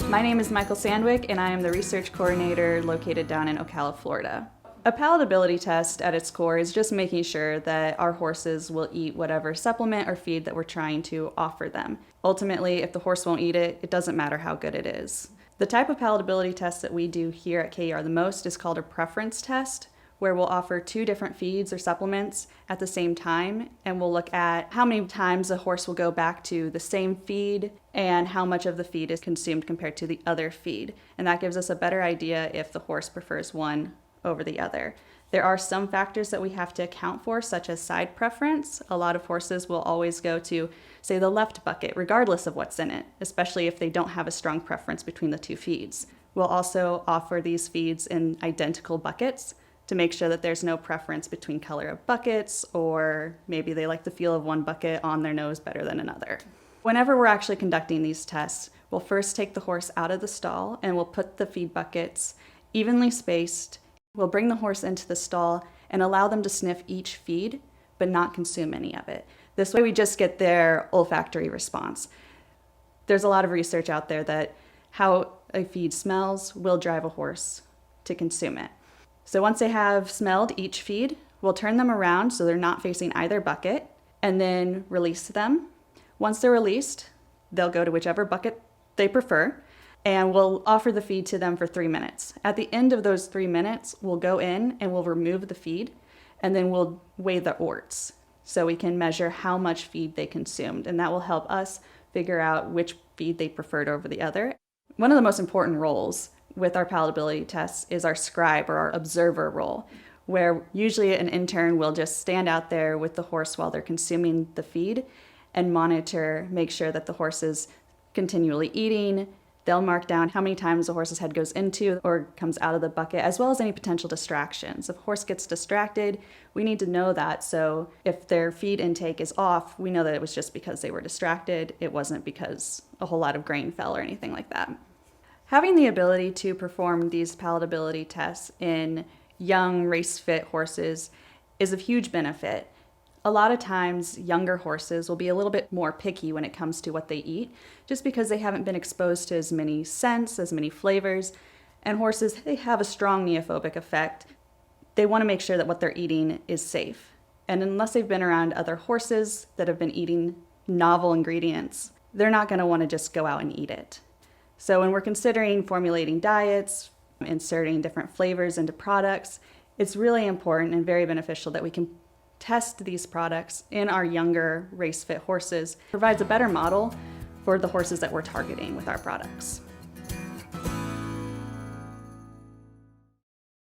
My name is Michael Sandwick, and I am the research coordinator located down in Ocala, Florida. A palatability test at its core is just making sure that our horses will eat whatever supplement or feed that we're trying to offer them. Ultimately, if the horse won't eat it, it doesn't matter how good it is. The type of palatability test that we do here at KER the most is called a preference test, where we'll offer 2 different feeds or supplements at the same time, and we'll look at how many times a horse will go back to the same feed and how much of the feed is consumed compared to the other feed. And that gives us a better idea if the horse prefers one over the other. There are some factors that we have to account for, such as side preference. A lot of horses will always go to, say, the left bucket, regardless of what's in it, especially if they don't have a strong preference between the 2 feeds. We'll also offer these feeds in identical buckets to make sure that there's no preference between color of buckets, or maybe they like the feel of one bucket on their nose better than another. Whenever we're actually conducting these tests, we'll first take the horse out of the stall and we'll put the feed buckets evenly spaced. We'll bring the horse into the stall and allow them to sniff each feed, but not consume any of it. This way we just get their olfactory response. There's a lot of research out there that how a feed smells will drive a horse to consume it. So once they have smelled each feed, we'll turn them around so they're not facing either bucket, and then release them. Once they're released, they'll go to whichever bucket they prefer, and we'll offer the feed to them for 3 minutes. At the end of those 3 minutes, we'll go in and we'll remove the feed, and then we'll weigh the orts so we can measure how much feed they consumed, and that will help us figure out which feed they preferred over the other. One of the most important roles with our palatability tests is our scribe, or our observer role, where usually an intern will just stand out there with the horse while they're consuming the feed and monitor, make sure that the horse is continually eating. They'll mark down how many times the horse's head goes into or comes out of the bucket, as well as any potential distractions. If a horse gets distracted, we need to know that. So if their feed intake is off, we know that it was just because they were distracted. It wasn't because a whole lot of grain fell or anything like that. Having the ability to perform these palatability tests in young race-fit horses is of huge benefit. A lot of times, younger horses will be a little bit more picky when it comes to what they eat, just because they haven't been exposed to as many scents, as many flavors, and horses, they have a strong neophobic effect. They want to make sure that what they're eating is safe. And unless they've been around other horses that have been eating novel ingredients, they're not going to want to just go out and eat it. So when we're considering formulating diets, inserting different flavors into products, it's really important and very beneficial that we can test these products in our younger race-fit horses. It provides a better model for the horses that we're targeting with our products.